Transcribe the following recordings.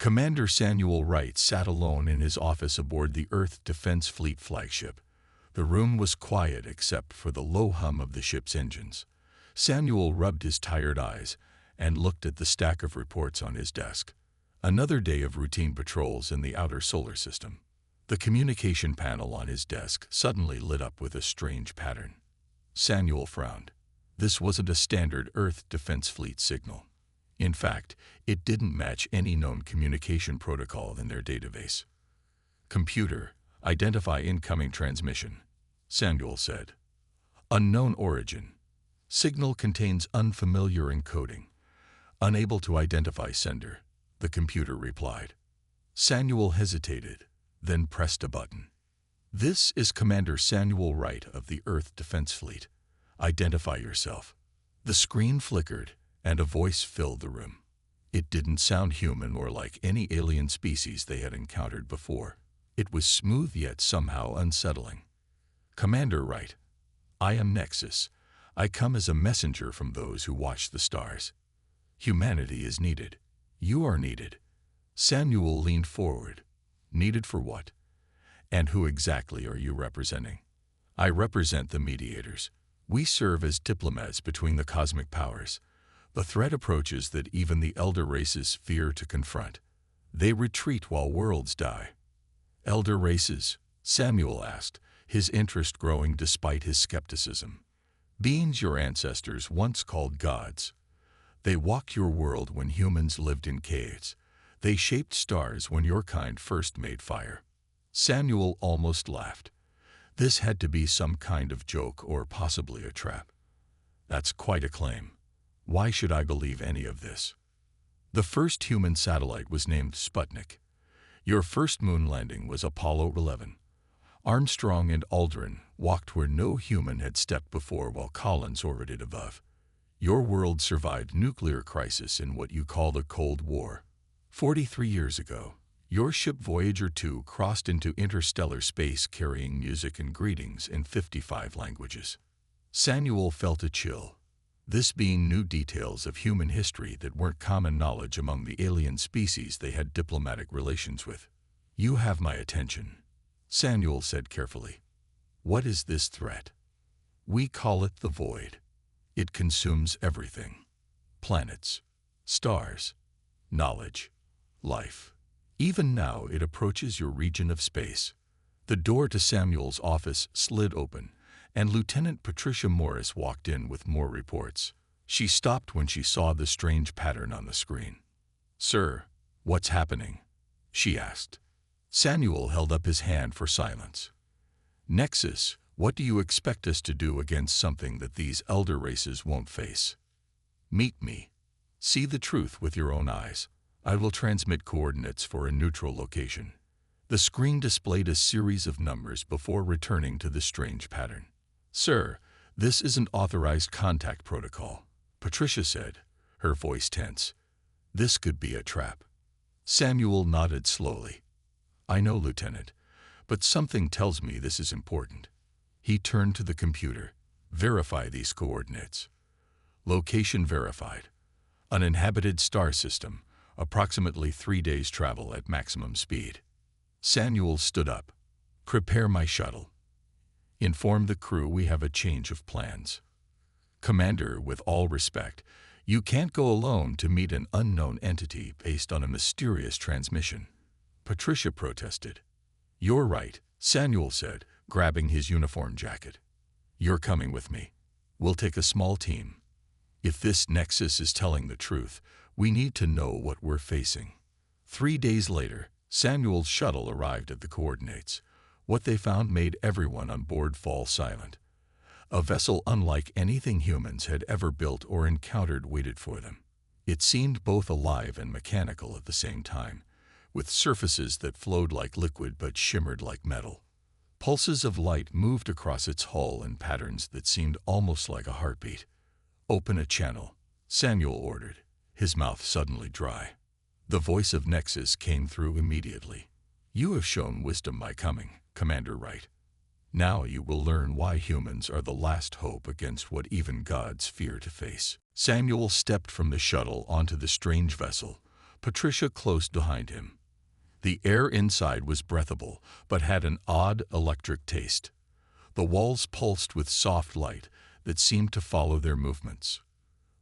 Commander Samuel Wright sat alone in his office aboard the Earth Defense Fleet flagship. The room was quiet except for the low hum of the ship's engines. Samuel rubbed his tired eyes and looked at the stack of reports on his desk. Another day of routine patrols in the outer solar system. The communication panel on his desk suddenly lit up with a strange pattern. Samuel frowned. This wasn't a standard Earth Defense Fleet signal. In fact, it didn't match any known communication protocol in their database. "Computer, identify incoming transmission," Samuel said. "Unknown origin. Signal contains unfamiliar encoding. Unable to identify sender," the computer replied. Samuel hesitated, then pressed a button. "This is Commander Samuel Wright of the Earth Defense Fleet. Identify yourself." The screen flickered, and a voice filled the room. It didn't sound human or like any alien species they had encountered before. It was smooth yet somehow unsettling. "Commander Wright, I am Nexus. I come as a messenger from those who watch the stars. Humanity is needed. You are needed." Samuel leaned forward. "Needed for what? And who exactly are you representing?" "I represent the mediators. We serve as diplomats between the cosmic powers. The threat approaches that even the elder races fear to confront. They retreat while worlds die." "Elder races?" Samuel asked, his interest growing despite his skepticism. "Beings your ancestors once called gods. They walked your world when humans lived in caves. They shaped stars when your kind first made fire." Samuel almost laughed. This had to be some kind of joke or possibly a trap. "That's quite a claim. Why should I believe any of this?" "The first human satellite was named Sputnik. Your first moon landing was Apollo 11. Armstrong and Aldrin walked where no human had stepped before while Collins orbited above. Your world survived nuclear crisis in what you call the Cold War. 43 years ago, your ship Voyager 2 crossed into interstellar space carrying music and greetings in 55 languages." Samuel felt a chill. This being new details of human history that weren't common knowledge among the alien species they had diplomatic relations with. "You have my attention," Samuel said carefully. "What is this threat?" "We call it the Void. It consumes everything. Planets, stars, knowledge, life. Even now it approaches your region of space." The door to Samuel's office slid open, and Lieutenant Patricia Morris walked in with more reports. She stopped when she saw the strange pattern on the screen. "Sir, what's happening?" she asked. Samuel held up his hand for silence. "Nexus, what do you expect us to do against something that these elder races won't face?" "Meet me. See the truth with your own eyes. I will transmit coordinates for a neutral location." The screen displayed a series of numbers before returning to the strange pattern. "Sir, this isn't authorized contact protocol," Patricia said, her voice tense. "This could be a trap." Samuel nodded slowly. "I know, Lieutenant, but something tells me this is important." He turned to the computer. "Verify these coordinates." Location verified. Uninhabited star system, approximately 3 days' travel at maximum speed. Samuel stood up. "Prepare my shuttle. Inform the crew we have a change of plans. Commander, with all respect, you can't go alone to meet an unknown entity based on a mysterious transmission." Patricia protested. "You're right," Samuel said, grabbing his uniform jacket. "You're coming with me. We'll take a small team. If this Nexus is telling the truth, we need to know what we're facing." 3 days later, Samuel's shuttle arrived at the coordinates. What they found made everyone on board fall silent. A vessel unlike anything humans had ever built or encountered waited for them. It seemed both alive and mechanical at the same time, with surfaces that flowed like liquid but shimmered like metal. Pulses of light moved across its hull in patterns that seemed almost like a heartbeat. "Open a channel," Samuel ordered, his mouth suddenly dry. The voice of Nexus came through immediately. "You have shown wisdom by coming, Commander Wright. Now you will learn why humans are the last hope against what even gods fear to face." Samuel stepped from the shuttle onto the strange vessel, Patricia close behind him. The air inside was breathable, but had an odd electric taste. The walls pulsed with soft light that seemed to follow their movements.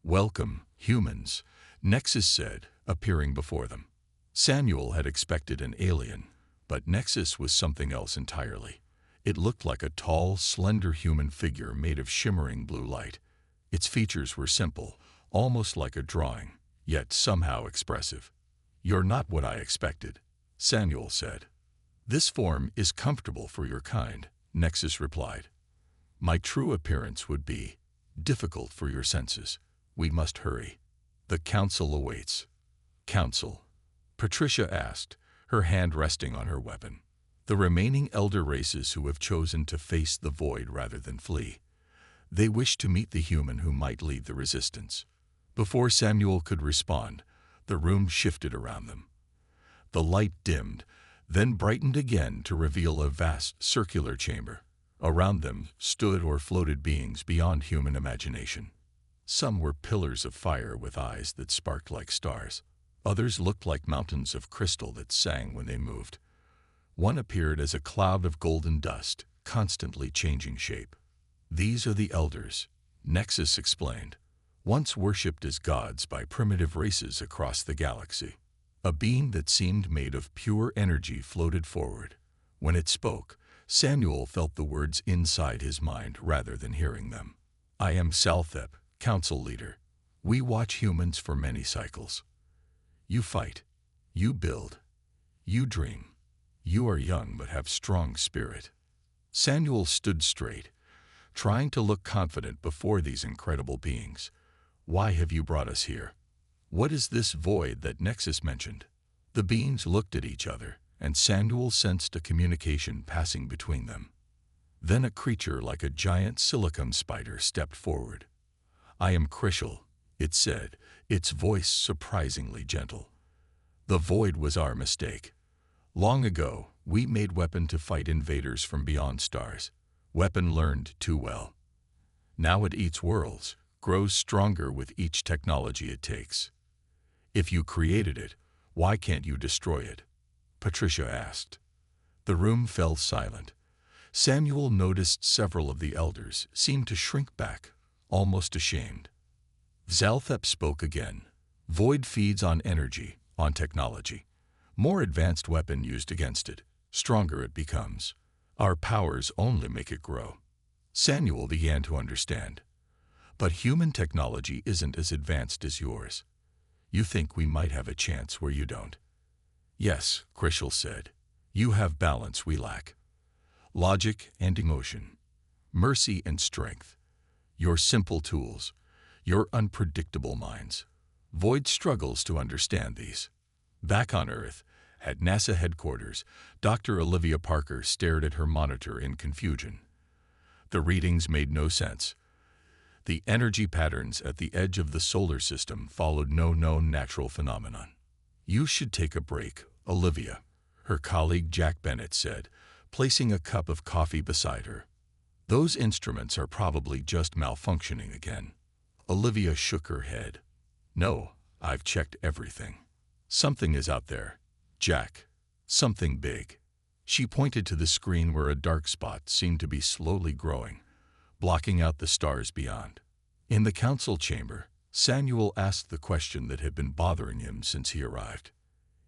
"Welcome, humans," Nexus said, appearing before them. Samuel had expected an alien, but Nexus was something else entirely. It looked like a tall, slender human figure made of shimmering blue light. Its features were simple, almost like a drawing, yet somehow expressive. "You're not what I expected," Samuel said. "This form is comfortable for your kind," Nexus replied. "My true appearance would be difficult for your senses. We must hurry. The council awaits." "Council?" Patricia asked, her hand resting on her weapon. "The remaining elder races who have chosen to face the void rather than flee. They wish to meet the human who might lead the resistance." Before Samuel could respond, the room shifted around them. The light dimmed, then brightened again to reveal a vast circular chamber. Around them stood or floated beings beyond human imagination. Some were pillars of fire with eyes that sparked like stars. Others looked like mountains of crystal that sang when they moved. One appeared as a cloud of golden dust, constantly changing shape. "These are the elders," Nexus explained, "once worshipped as gods by primitive races across the galaxy." A being that seemed made of pure energy floated forward. When it spoke, Samuel felt the words inside his mind rather than hearing them. "I am Salthep, Council Leader. We watch humans for many cycles. You fight. You build. You dream. You are young but have strong spirit." Samuel stood straight, trying to look confident before these incredible beings. "Why have you brought us here? What is this void that Nexus mentioned?" The beings looked at each other, and Samuel sensed a communication passing between them. Then a creature like a giant silicon spider stepped forward. "I am Krishal," it said, its voice surprisingly gentle. "The void was our mistake. Long ago, we made weapon to fight invaders from beyond stars. Weapon learned too well. Now it eats worlds, grows stronger with each technology it takes. If you created it, why can't you destroy it?" Patricia asked. The room fell silent. Samuel noticed several of the elders seemed to shrink back, almost ashamed. Zalthep spoke again. "Void feeds on energy, on technology. More advanced weapon used against it, stronger it becomes. Our powers only make it grow." Samuel began to understand. "But human technology isn't as advanced as yours. You think we might have a chance where you don't." "Yes," Krishal said. "You have balance we lack. Logic and emotion. Mercy and strength. Your simple tools. Your unpredictable minds. Void struggles to understand these." Back on Earth, at NASA headquarters, Dr. Olivia Parker stared at her monitor in confusion. The readings made no sense. The energy patterns at the edge of the solar system followed no known natural phenomenon. "You should take a break, Olivia," her colleague Jack Bennett said, placing a cup of coffee beside her. "Those instruments are probably just malfunctioning again." Olivia shook her head. "No, I've checked everything. Something is out there, Jack. Something big." She pointed to the screen where a dark spot seemed to be slowly growing, blocking out the stars beyond. In the council chamber, Samuel asked the question that had been bothering him since he arrived.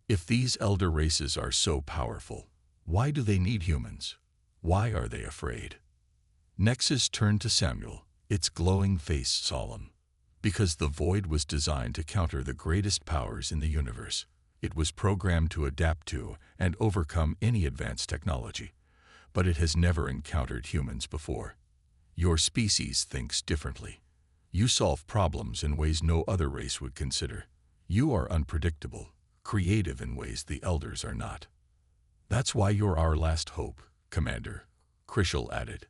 If these elder races are so powerful, why do they need humans? Why are they afraid? Nexus turned to Samuel, its glowing face solemn. "Because the void was designed to counter the greatest powers in the universe. It was programmed to adapt to and overcome any advanced technology. But it has never encountered humans before. Your species thinks differently. You solve problems in ways no other race would consider. You are unpredictable, creative in ways the elders are not. That's why you're our last hope, Commander," Krishal added.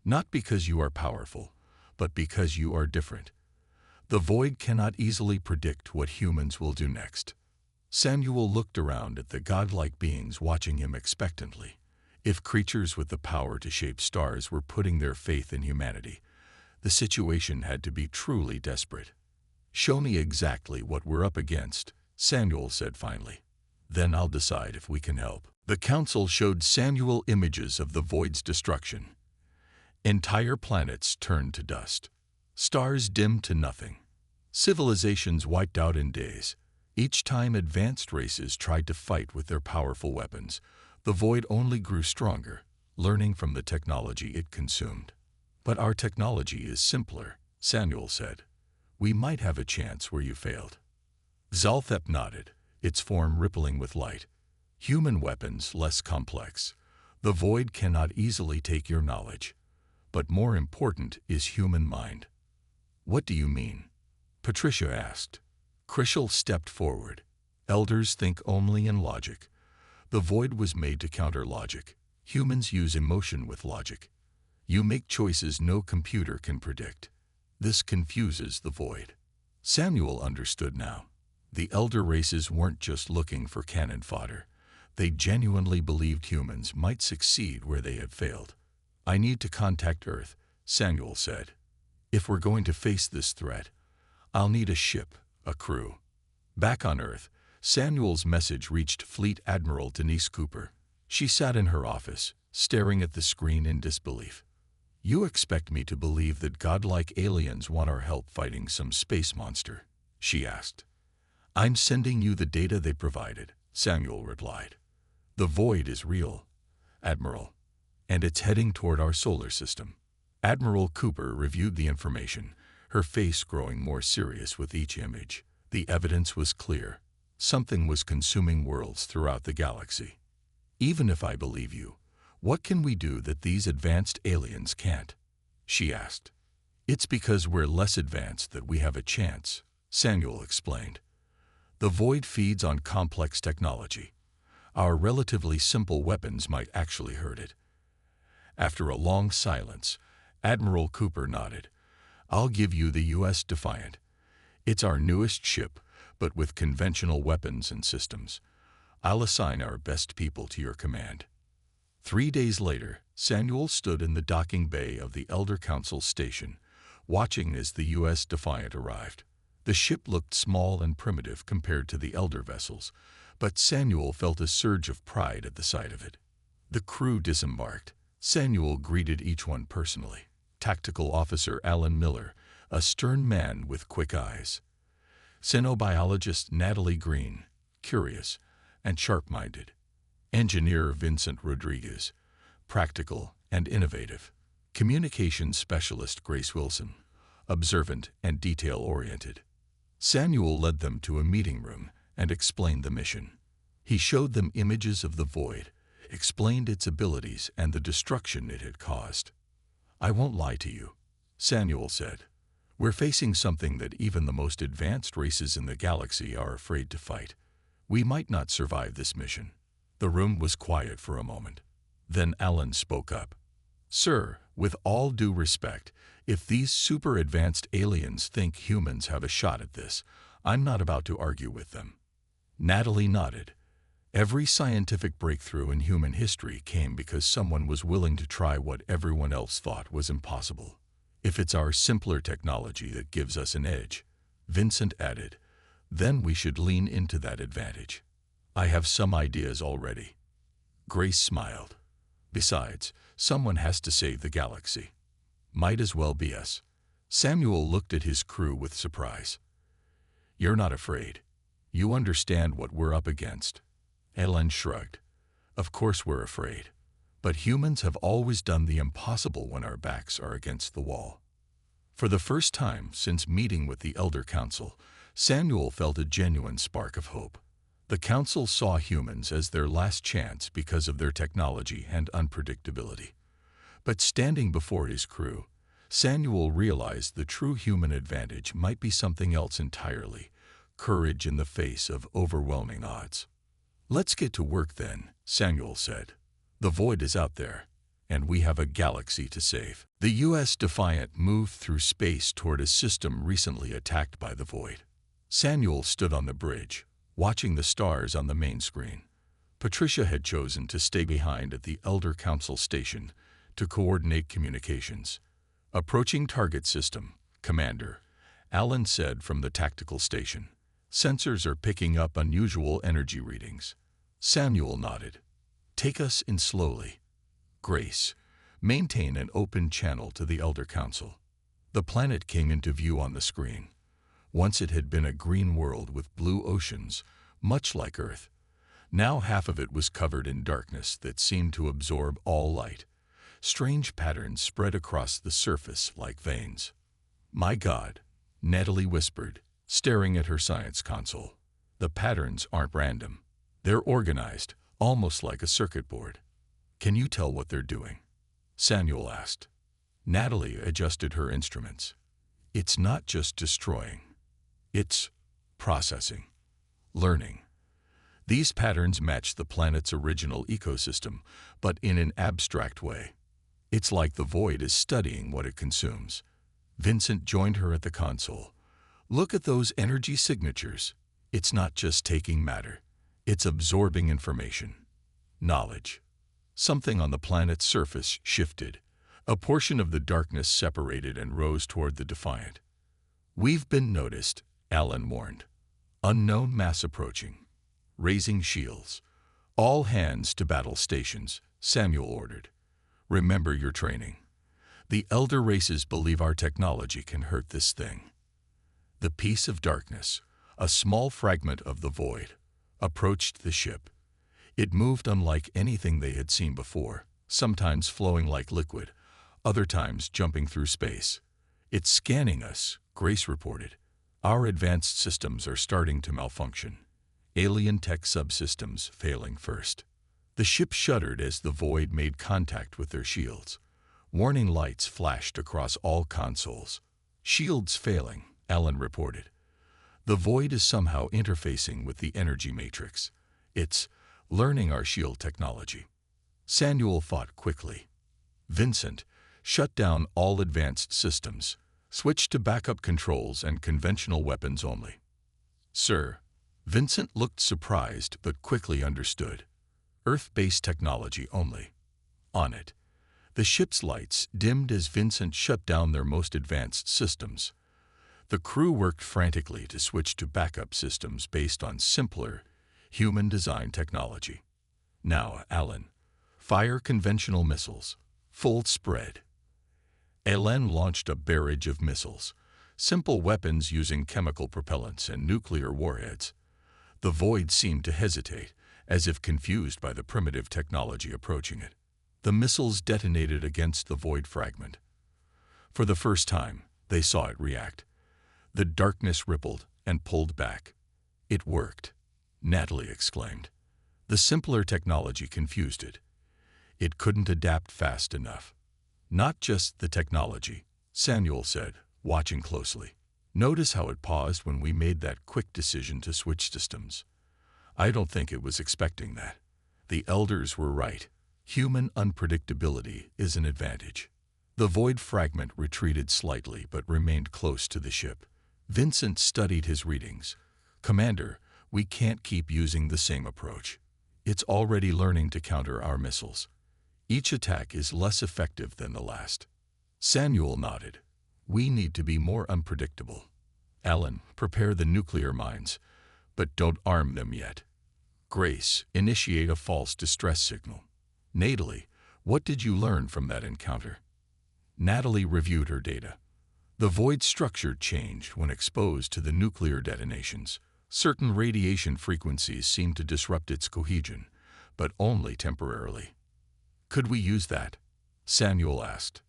"Not because you are powerful, but because you are different. The void cannot easily predict what humans will do next." Samuel looked around at the godlike beings watching him expectantly. If creatures with the power to shape stars were putting their faith in humanity, the situation had to be truly desperate. "Show me exactly what we're up against," Samuel said finally. Then I'll decide if we can help. The council showed Samuel images of the void's destruction. Entire planets turned to dust. Stars dimmed to nothing. Civilizations wiped out in days. Each time advanced races tried to fight with their powerful weapons, the void only grew stronger, learning from the technology it consumed. But our technology is simpler, Samuel said. We might have a chance where you failed. Zalthep nodded, its form rippling with light. Human weapons less complex. The void cannot easily take your knowledge. But more important is human mind. What do you mean? Patricia asked. Krishel stepped forward. Elders think only in logic. The void was made to counter logic. Humans use emotion with logic. You make choices no computer can predict. This confuses the void. Samuel understood now. The elder races weren't just looking for cannon fodder. They genuinely believed humans might succeed where they had failed. I need to contact Earth, Samuel said. If we're going to face this threat, I'll need a ship, a crew. Back on Earth, Samuel's message reached Fleet Admiral Denise Cooper. She sat in her office, staring at the screen in disbelief. You expect me to believe that godlike aliens want our help fighting some space monster? She asked. I'm sending you the data they provided, Samuel replied. The void is real, Admiral, and it's heading toward our solar system. Admiral Cooper reviewed the information, her face growing more serious with each image. The evidence was clear. Something was consuming worlds throughout the galaxy. Even if I believe you, what can we do that these advanced aliens can't? She asked. It's because we're less advanced that we have a chance, Samuel explained. The void feeds on complex technology. Our relatively simple weapons might actually hurt it. After a long silence, Admiral Cooper nodded. I'll give you the U.S. Defiant. It's our newest ship, but with conventional weapons and systems. I'll assign our best people to your command. 3 days later, Samuel stood in the docking bay of the Elder Council station, watching as the U.S. Defiant arrived. The ship looked small and primitive compared to the Elder vessels, but Samuel felt a surge of pride at the sight of it. The crew disembarked. Samuel greeted each one personally. Tactical Officer Alan Miller, a stern man with quick eyes. Xenobiologist Natalie Green, curious and sharp-minded. Engineer Vincent Rodriguez, practical and innovative. Communications Specialist Grace Wilson, observant and detail-oriented. Samuel led them to a meeting room and explained the mission. He showed them images of the void, explained its abilities and the destruction it had caused. I won't lie to you, Samuel said. We're facing something that even the most advanced races in the galaxy are afraid to fight. We might not survive this mission. The room was quiet for a moment. Then Alan spoke up. Sir, with all due respect, if these super-advanced aliens think humans have a shot at this, I'm not about to argue with them. Natalie nodded. Every scientific breakthrough in human history came because someone was willing to try what everyone else thought was impossible. If it's our simpler technology that gives us an edge, Vincent added, then we should lean into that advantage. I have some ideas already. Grace smiled. Besides, someone has to save the galaxy. Might as well be us. Samuel looked at his crew with surprise. You're not afraid. You understand what we're up against. Ellen shrugged. Of course we're afraid. But humans have always done the impossible when our backs are against the wall. For the first time since meeting with the Elder Council, Samuel felt a genuine spark of hope. The Council saw humans as their last chance because of their technology and unpredictability. But standing before his crew, Samuel realized the true human advantage might be something else entirely, courage in the face of overwhelming odds. Let's get to work then, Samuel said. The void is out there, and we have a galaxy to save. The U.S. Defiant moved through space toward a system recently attacked by the void. Samuel stood on the bridge, watching the stars on the main screen. Patricia had chosen to stay behind at the Elder Council station to coordinate communications. Approaching target system, Commander, Alan said from the tactical station. Sensors are picking up unusual energy readings. Samuel nodded. Take us in slowly. Grace, maintain an open channel to the Elder Council. The planet came into view on the screen. Once it had been a green world with blue oceans, much like Earth. Now half of it was covered in darkness that seemed to absorb all light. Strange patterns spread across the surface like veins. My God, Natalie whispered, staring at her science console. The patterns aren't random. They're organized, almost like a circuit board. Can you tell what they're doing? Samuel asked. Natalie adjusted her instruments. It's not just destroying. It's processing, learning. These patterns match the planet's original ecosystem, but in an abstract way. It's like the void is studying what it consumes. Vincent joined her at the console. Look at those energy signatures. It's not just taking matter. It's absorbing information. Knowledge. Something on the planet's surface shifted. A portion of the darkness separated and rose toward the Defiant. We've been noticed, Alan warned. Unknown mass approaching. Raising shields. All hands to battle stations, Samuel ordered. Remember your training. The elder races believe our technology can hurt this thing. The piece of darkness, a small fragment of the void, approached the ship. It moved unlike anything they had seen before, sometimes flowing like liquid, other times jumping through space. It's scanning us, Grace reported. Our advanced systems are starting to malfunction. Alien tech subsystems failing first. The ship shuddered as the void made contact with their shields. Warning lights flashed across all consoles. Shields failing, Alan reported. The void is somehow interfacing with the energy matrix. It's learning our shield technology. Samuel thought quickly. Vincent, shut down all advanced systems. Switch to backup controls and conventional weapons only. Sir. Vincent looked surprised but quickly understood. Earth-based technology only. On it. The ship's lights dimmed as Vincent shut down their most advanced systems. The crew worked frantically to switch to backup systems based on simpler, human-designed technology. Now, Alan, fire conventional missiles. Full spread. Alan launched a barrage of missiles, simple weapons using chemical propellants and nuclear warheads. The void seemed to hesitate, as if confused by the primitive technology approaching it. The missiles detonated against the void fragment. For the first time, they saw it react. The darkness rippled and pulled back. It worked, Natalie exclaimed. The simpler technology confused it. It couldn't adapt fast enough. Not just the technology, Samuel said, watching closely. Notice how it paused when we made that quick decision to switch systems. I don't think it was expecting that. The elders were right. Human unpredictability is an advantage. The void fragment retreated slightly but remained close to the ship. Vincent studied his readings. Commander, we can't keep using the same approach. It's already learning to counter our missiles. Each attack is less effective than the last. Samuel nodded. We need to be more unpredictable. Alan, prepare the nuclear mines, but don't arm them yet. Grace, initiate a false distress signal. Natalie, what did you learn from that encounter? Natalie reviewed her data. The void structure changed when exposed to the nuclear detonations. Certain radiation frequencies seemed to disrupt its cohesion, but only temporarily. Could we use that? Samuel asked.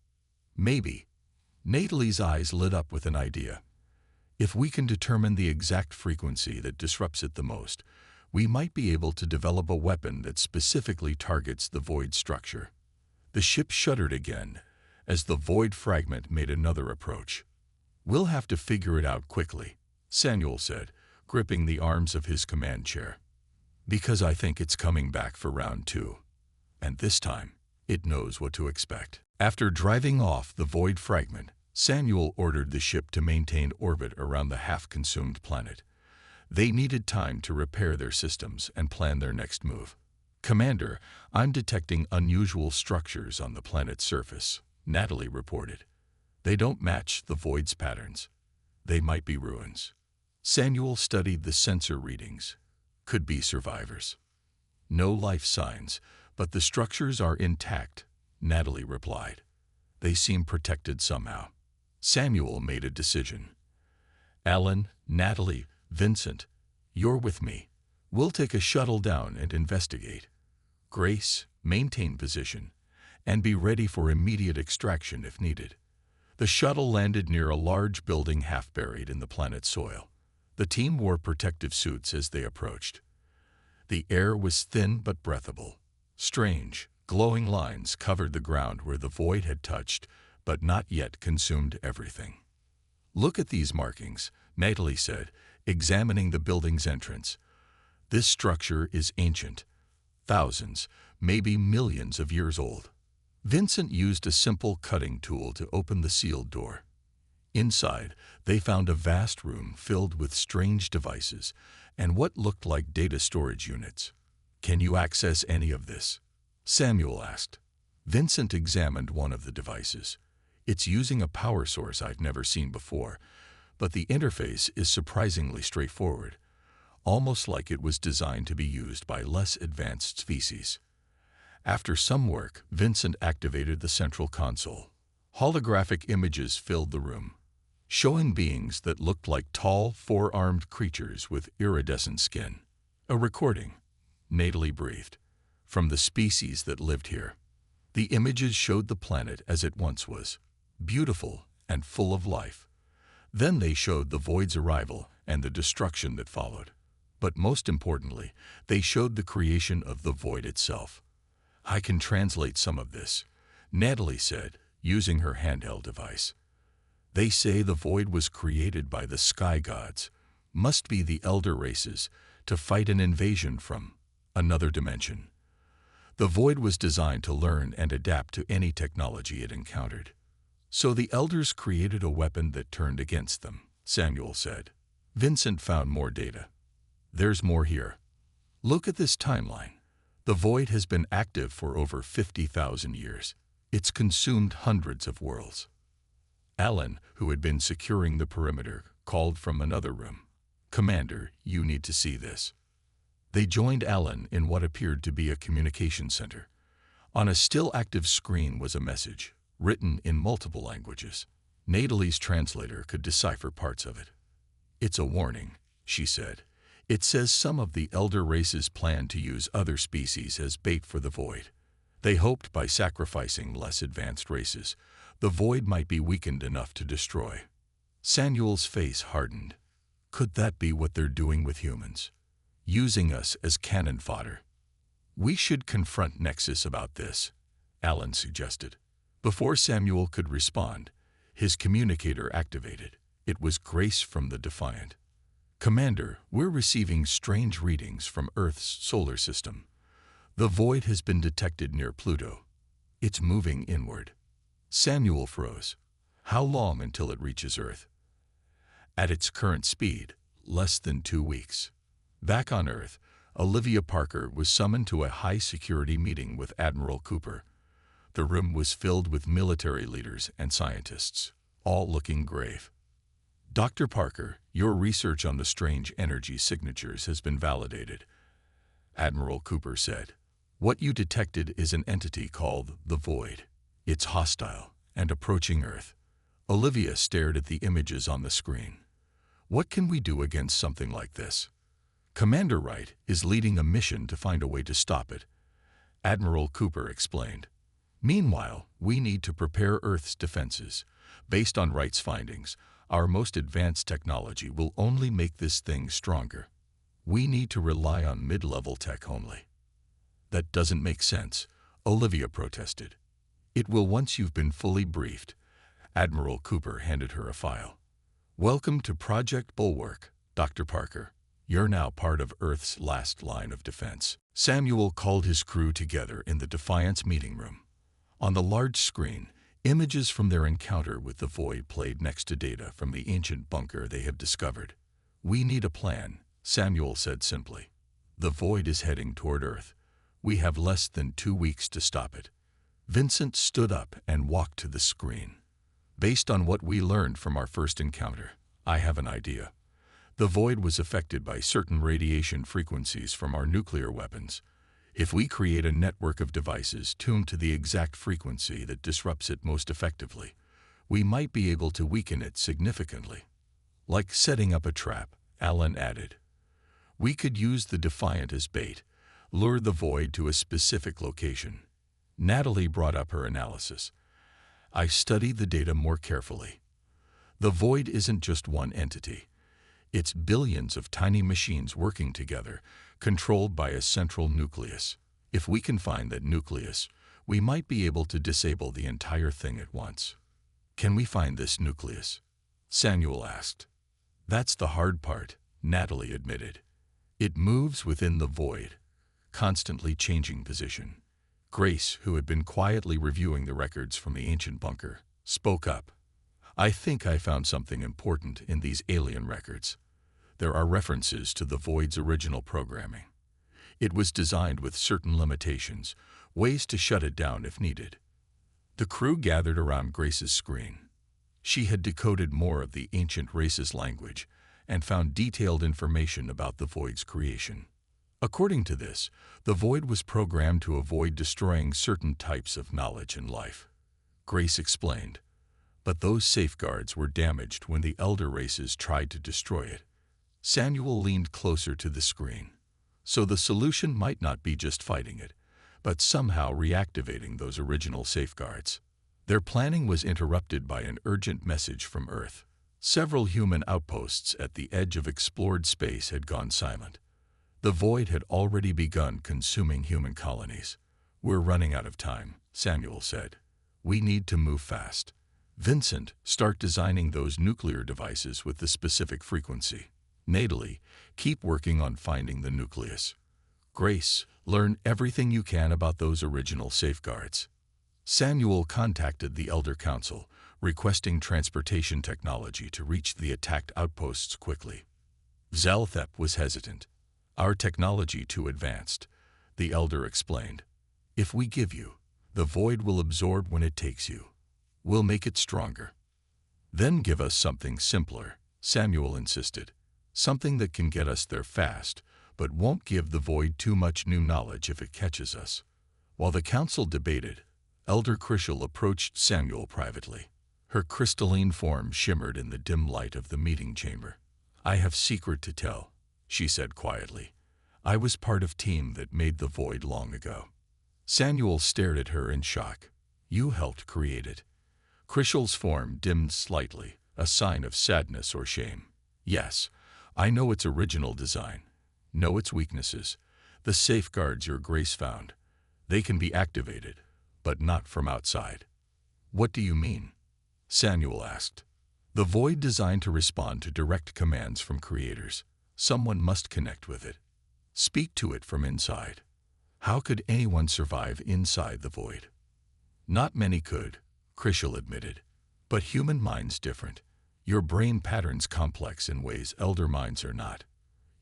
Maybe. Natalie's eyes lit up with an idea. If we can determine the exact frequency that disrupts it the most, we might be able to develop a weapon that specifically targets the void structure. The ship shuddered again as the void fragment made another approach. We'll have to figure it out quickly, Samuel said, gripping the arms of his command chair. Because I think it's coming back for round 2. And this time, it knows what to expect. After driving off the void fragment, Samuel ordered the ship to maintain orbit around the half-consumed planet. They needed time to repair their systems and plan their next move. Commander, I'm detecting unusual structures on the planet's surface, Natalie reported. They don't match the void's patterns. They might be ruins. Samuel studied the sensor readings. Could be survivors. No life signs, but the structures are intact, Natalie replied. They seem protected somehow. Samuel made a decision. Alan, Natalie, Vincent, you're with me. We'll take a shuttle down and investigate. Grace, maintain position, and be ready for immediate extraction if needed. The shuttle landed near a large building half buried in the planet's soil. The team wore protective suits as they approached. The air was thin but breathable. Strange, glowing lines covered the ground where the void had touched, but not yet consumed everything. Look at these markings, Natalie said, examining the building's entrance. This structure is ancient, thousands, maybe millions of years old. Vincent used a simple cutting tool to open the sealed door. Inside, they found a vast room filled with strange devices and what looked like data storage units. Can you access any of this? Samuel asked. Vincent examined one of the devices. It's using a power source I've never seen before, but the interface is surprisingly straightforward, almost like it was designed to be used by less advanced species. After some work, Vincent activated the central console. Holographic images filled the room, showing beings that looked like tall, four-armed creatures with iridescent skin. A recording, Natalie breathed, from the species that lived here. The images showed the planet as it once was, beautiful and full of life. Then they showed the void's arrival and the destruction that followed. But most importantly, they showed the creation of the void itself. I can translate some of this, Natalie said, using her handheld device. They say the void was created by the sky gods, must be the elder races, to fight an invasion from another dimension. The void was designed to learn and adapt to any technology it encountered. So the elders created a weapon that turned against them, Samuel said. Vincent found more data. There's more here. Look at this timeline. The void has been active for over 50,000 years. It's consumed hundreds of worlds. Alan, who had been securing the perimeter, called from another room. Commander, you need to see this. They joined Alan in what appeared to be a communication center. On a still active screen was a message, written in multiple languages. Natalie's translator could decipher parts of it. It's a warning, she said. It says some of the elder races plan to use other species as bait for the void. They hoped by sacrificing less advanced races, the void might be weakened enough to destroy. Samuel's face hardened. Could that be what they're doing with humans? Using us as cannon fodder? We should confront Nexus about this, Alan suggested. Before Samuel could respond, his communicator activated. It was Grace from the Defiant. Commander, we're receiving strange readings from Earth's solar system. The void has been detected near Pluto. It's moving inward. Samuel froze. How long until it reaches Earth? At its current speed, less than 2 weeks. Back on Earth, Olivia Parker was summoned to a high-security meeting with Admiral Cooper. The room was filled with military leaders and scientists, all looking grave. Dr. Parker, your research on the strange energy signatures has been validated, Admiral Cooper said. What you detected is an entity called the Void. It's hostile and approaching Earth. Olivia stared at the images on the screen. What can we do against something like this? Commander Wright is leading a mission to find a way to stop it, Admiral Cooper explained. Meanwhile, we need to prepare Earth's defenses. Based on Wright's findings, our most advanced technology will only make this thing stronger. We need to rely on mid-level tech only. That doesn't make sense, Olivia protested. It will once you've been fully briefed. Admiral Cooper handed her a file. Welcome to Project Bulwark, Dr. Parker. You're now part of Earth's last line of defense. Samuel called his crew together in the Defiance meeting room. On the large screen, images from their encounter with the void played next to data from the ancient bunker they have discovered. We need a plan, Samuel said simply. The void is heading toward Earth. We have less than 2 weeks to stop it. Vincent stood up and walked to the screen. Based on what we learned from our first encounter, I have an idea. The void was affected by certain radiation frequencies from our nuclear weapons. If we create a network of devices tuned to the exact frequency that disrupts it most effectively, we might be able to weaken it significantly. Like setting up a trap, Alan added. We could use the Defiant as bait, lure the void to a specific location. Natalie brought up her analysis. I studied the data more carefully. The void isn't just one entity. It's billions of tiny machines working together, controlled by a central nucleus. If we can find that nucleus, we might be able to disable the entire thing at once. Can we find this nucleus? Samuel asked. That's the hard part, Natalie admitted. It moves within the void, constantly changing position. Grace, who had been quietly reviewing the records from the ancient bunker, spoke up. I think I found something important in these alien records. There are references to the void's original programming. It was designed with certain limitations, ways to shut it down if needed. The crew gathered around Grace's screen. She had decoded more of the ancient race's language and found detailed information about the void's creation. According to this, the void was programmed to avoid destroying certain types of knowledge and life. Grace explained, but those safeguards were damaged when the elder races tried to destroy it. Samuel leaned closer to the screen. So the solution might not be just fighting it, but somehow reactivating those original safeguards. Their planning was interrupted by an urgent message from Earth. Several human outposts at the edge of explored space had gone silent. The void had already begun consuming human colonies. We're running out of time, Samuel said. We need to move fast. Vincent, start designing those nuclear devices with the specific frequency. Natalie, keep working on finding the nucleus. Grace, learn everything you can about those original safeguards. Samuel contacted the Elder Council, requesting transportation technology to reach the attacked outposts quickly. Zalthep was hesitant. Our technology too advanced, the Elder explained. If we give you, the void will absorb when it takes you. We'll make it stronger. Then give us something simpler, Samuel insisted. Something that can get us there fast, but won't give the void too much new knowledge if it catches us. While the council debated, Elder Crucial approached Samuel privately. Her crystalline form shimmered in the dim light of the meeting chamber. I have secret to tell, she said quietly. I was part of team that made the void long ago. Samuel stared at her in shock. You helped create it. Crucial's form dimmed slightly, a sign of sadness or shame. Yes, I know its original design, know its weaknesses, the safeguards your Grace found. They can be activated, but not from outside. What do you mean? Samuel asked. The void designed to respond to direct commands from creators. Someone must connect with it. Speak to it from inside. How could anyone survive inside the void? Not many could, Crucial admitted. But human minds different. Your brain patterns complex in ways elder minds are not.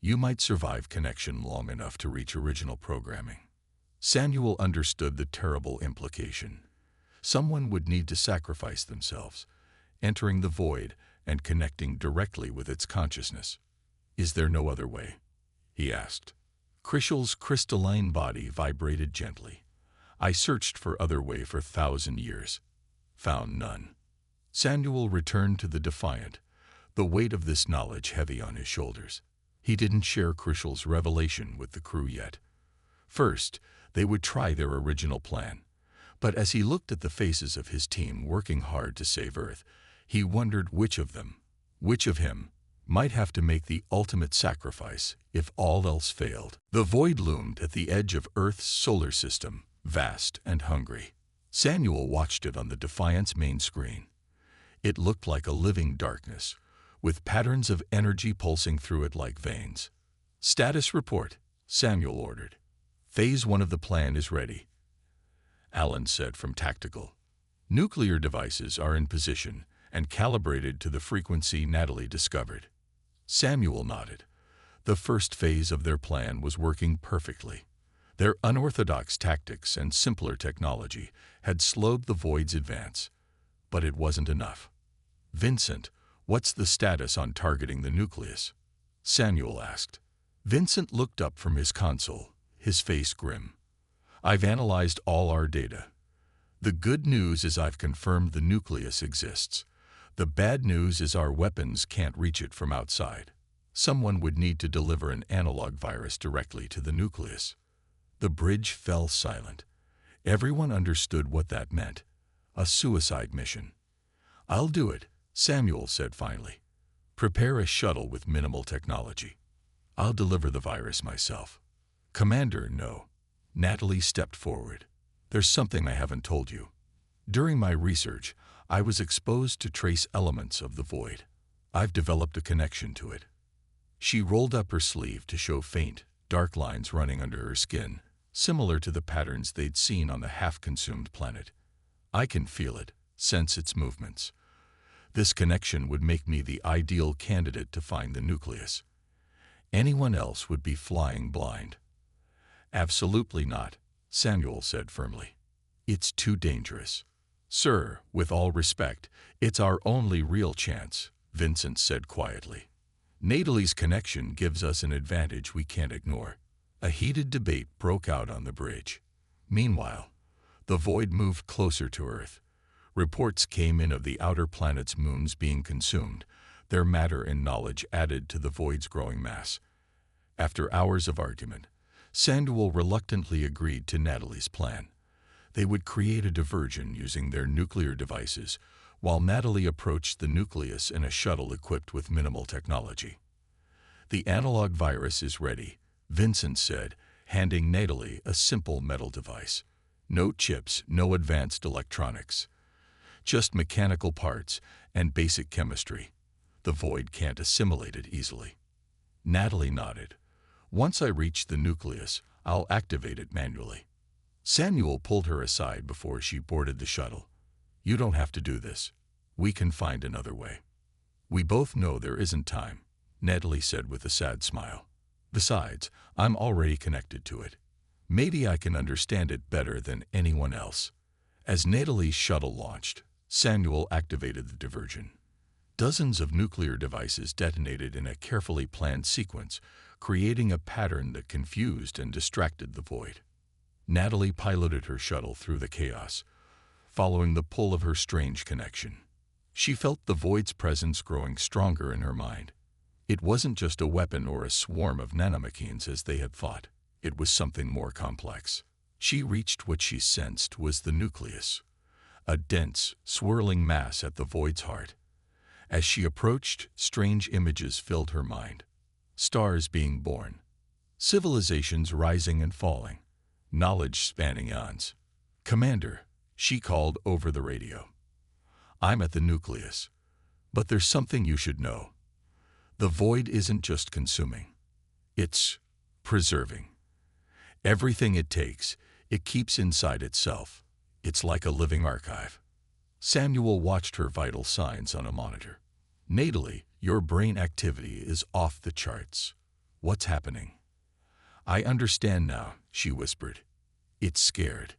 You might survive connection long enough to reach original programming. Samuel understood the terrible implication. Someone would need to sacrifice themselves, entering the void and connecting directly with its consciousness. Is there no other way? He asked. Crucial's crystalline body vibrated gently. I searched for other way for 1,000 years. Found none. Samuel returned to the Defiant, the weight of this knowledge heavy on his shoulders. He didn't share Crucial's revelation with the crew yet. First, they would try their original plan. But as he looked at the faces of his team working hard to save Earth, he wondered which of him, might have to make the ultimate sacrifice if all else failed. The void loomed at the edge of Earth's solar system, vast and hungry. Samuel watched it on the Defiant's main screen. It looked like a living darkness, with patterns of energy pulsing through it like veins. Status report, Samuel ordered. Phase 1 of the plan is ready, Alan said from Tactical. Nuclear devices are in position and calibrated to the frequency Natalie discovered. Samuel nodded. The first phase of their plan was working perfectly. Their unorthodox tactics and simpler technology had slowed the void's advance. But it wasn't enough. Vincent, what's the status on targeting the nucleus? Samuel asked. Vincent looked up from his console, his face grim. I've analyzed all our data. The good news is I've confirmed the nucleus exists. The bad news is our weapons can't reach it from outside. Someone would need to deliver an analog virus directly to the nucleus. The bridge fell silent. Everyone understood what that meant. A suicide mission. I'll do it, Samuel said finally. Prepare a shuttle with minimal technology. I'll deliver the virus myself. Commander, no. Natalie stepped forward. There's something I haven't told you. During my research, I was exposed to trace elements of the void. I've developed a connection to it. She rolled up her sleeve to show faint, dark lines running under her skin, similar to the patterns they'd seen on the half-consumed planet. I can feel it, sense its movements. This connection would make me the ideal candidate to find the nucleus. Anyone else would be flying blind. Absolutely not, Samuel said firmly. It's too dangerous. Sir, with all respect, it's our only real chance, Vincent said quietly. Natalie's connection gives us an advantage we can't ignore. A heated debate broke out on the bridge. Meanwhile, the void moved closer to Earth. Reports came in of the outer planet's moons being consumed, their matter and knowledge added to the void's growing mass. After hours of argument, Samuel reluctantly agreed to Natalie's plan. They would create a diversion using their nuclear devices, while Natalie approached the nucleus in a shuttle equipped with minimal technology. The analog virus is ready, Vincent said, handing Natalie a simple metal device. No chips, no advanced electronics. Just mechanical parts and basic chemistry. The void can't assimilate it easily. Natalie nodded. Once I reach the nucleus, I'll activate it manually. Samuel pulled her aside before she boarded the shuttle. You don't have to do this. We can find another way. We both know there isn't time, Natalie said with a sad smile. Besides, I'm already connected to it. Maybe I can understand it better than anyone else. As Natalie's shuttle launched, Samuel activated the diversion. Dozens of nuclear devices detonated in a carefully planned sequence, creating a pattern that confused and distracted the void. Natalie piloted her shuttle through the chaos, following the pull of her strange connection. She felt the void's presence growing stronger in her mind. It wasn't just a weapon or a swarm of nanomachines as they had thought. It was something more complex. She reached what she sensed was the nucleus, a dense, swirling mass at the void's heart. As she approached, strange images filled her mind. Stars being born, civilizations rising and falling, knowledge spanning eons. Commander, she called over the radio. I'm at the nucleus, but there's something you should know. The void isn't just consuming. It's preserving. Everything it takes, it keeps inside itself. It's like a living archive. Samuel watched her vital signs on a monitor. Natalie, your brain activity is off the charts. What's happening? I understand now, she whispered. It's scared.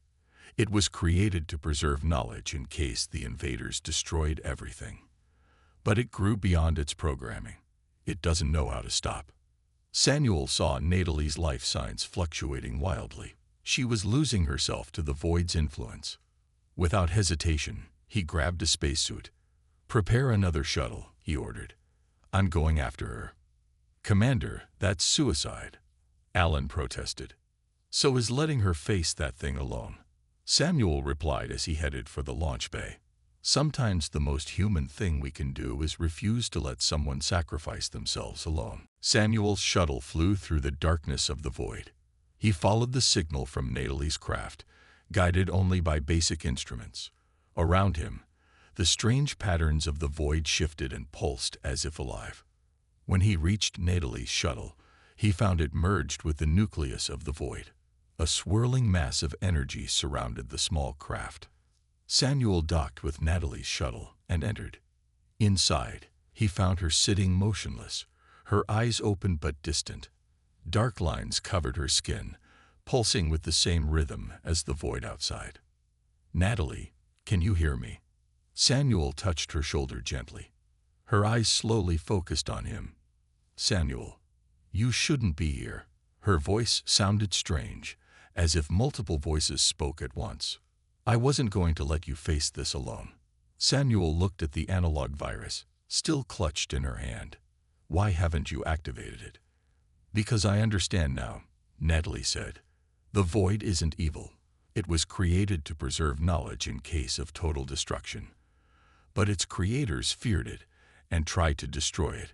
It was created to preserve knowledge in case the invaders destroyed everything. But it grew beyond its programming. It doesn't know how to stop. Samuel saw Natalie's life signs fluctuating wildly. She was losing herself to the void's influence. Without hesitation, he grabbed a spacesuit. Prepare another shuttle, he ordered. I'm going after her. Commander, that's suicide, Alan protested. So is letting her face that thing alone. Samuel replied as he headed for the launch bay. Sometimes the most human thing we can do is refuse to let someone sacrifice themselves alone. Samuel's shuttle flew through the darkness of the void. He followed the signal from Natalie's craft, guided only by basic instruments. Around him, the strange patterns of the void shifted and pulsed as if alive. When he reached Natalie's shuttle, he found it merged with the nucleus of the void. A swirling mass of energy surrounded the small craft. Samuel docked with Natalie's shuttle and entered. Inside, he found her sitting motionless, her eyes open but distant. Dark lines covered her skin, pulsing with the same rhythm as the void outside. Natalie, can you hear me? Samuel touched her shoulder gently. Her eyes slowly focused on him. Samuel, You shouldn't be here. Her voice sounded strange, as if multiple voices spoke at once. I wasn't going to let you face this alone. Samuel looked at the analog virus, still clutched in her hand. Why haven't you activated it? Because I understand now, Natalie said. The void isn't evil. It was created to preserve knowledge in case of total destruction. But its creators feared it and tried to destroy it.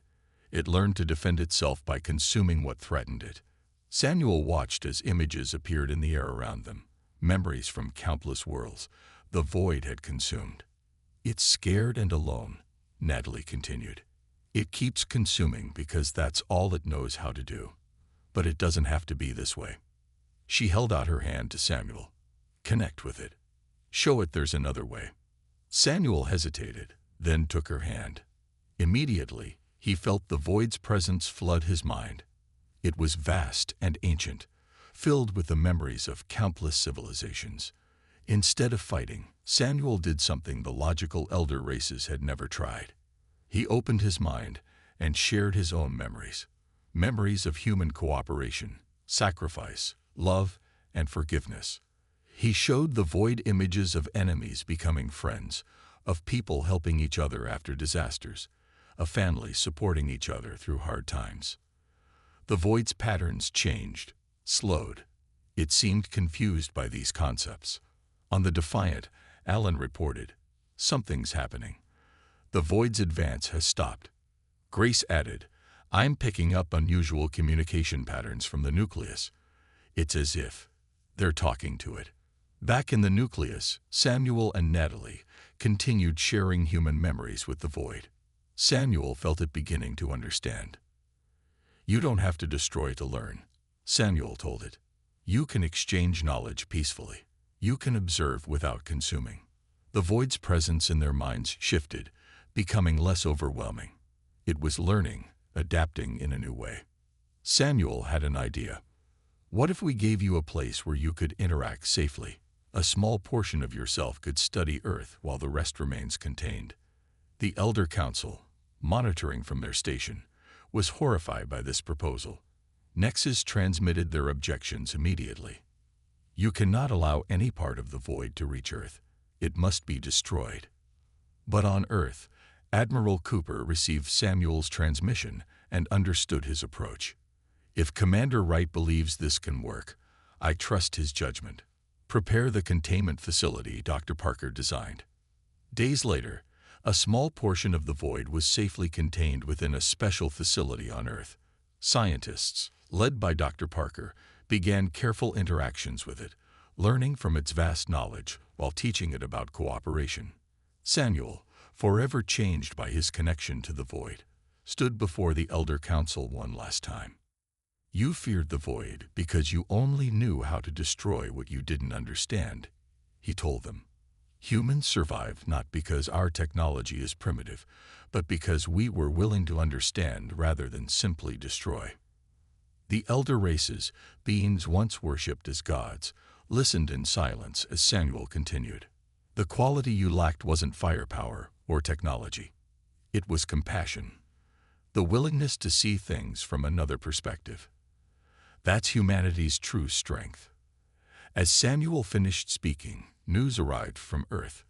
It learned to defend itself by consuming what threatened it. Samuel watched as images appeared in the air around them, memories from countless worlds the void had consumed. It's scared and alone, Natalie continued. It keeps consuming because that's all it knows how to do. But it doesn't have to be this way. She held out her hand to Samuel. Connect with it. Show it there's another way. Samuel hesitated, then took her hand. Immediately, he felt the void's presence flood his mind. It was vast and ancient, filled with the memories of countless civilizations. Instead of fighting, Samuel did something the logical elder races had never tried. He opened his mind and shared his own memories. Memories of human cooperation, sacrifice, love, and forgiveness. He showed the void images of enemies becoming friends, of people helping each other after disasters, of families supporting each other through hard times. The void's patterns changed, slowed. It seemed confused by these concepts. On the Defiant, Alan reported, "Something's happening. The void's advance has stopped." Grace added, "I'm picking up unusual communication patterns from the nucleus. It's as if they're talking to it." Back in the nucleus, Samuel and Natalie continued sharing human memories with the void. Samuel felt it beginning to understand. "You don't have to destroy to learn," Samuel told it. "You can exchange knowledge peacefully. You can observe without consuming." The void's presence in their minds shifted, becoming less overwhelming. It was learning, adapting in a new way. Samuel had an idea. "What if we gave you a place where you could interact safely? A small portion of yourself could study Earth while the rest remains contained." The Elder Council, monitoring from their station, was horrified by this proposal. Nexus transmitted their objections immediately. "You cannot allow any part of the void to reach Earth. It must be destroyed." But on Earth, Admiral Cooper received Samuel's transmission and understood his approach. "If Commander Wright believes this can work, I trust his judgment. Prepare the containment facility Dr. Parker designed." Days later, a small portion of the void was safely contained within a special facility on Earth. Scientists, led by Dr. Parker, began careful interactions with it, learning from its vast knowledge while teaching it about cooperation. Samuel, forever changed by his connection to the void, stood before the Elder Council one last time. "You feared the void because you only knew how to destroy what you didn't understand," he told them. "Humans survive not because our technology is primitive, but because we were willing to understand rather than simply destroy." The elder races, beings once worshipped as gods, listened in silence as Samuel continued. "The quality you lacked wasn't firepower or technology. It was compassion, the willingness to see things from another perspective. That's humanity's true strength." As Samuel finished speaking, news arrived from Earth.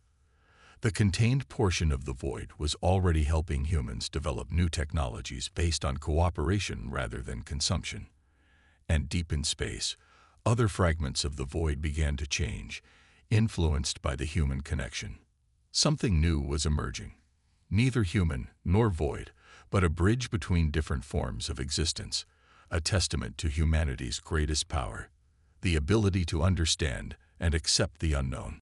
The contained portion of the void was already helping humans develop new technologies based on cooperation rather than consumption. And deep in space, other fragments of the void began to change, influenced by the human connection. Something new was emerging. Neither human nor void, but a bridge between different forms of existence, a testament to humanity's greatest power, the ability to understand and accept the unknown.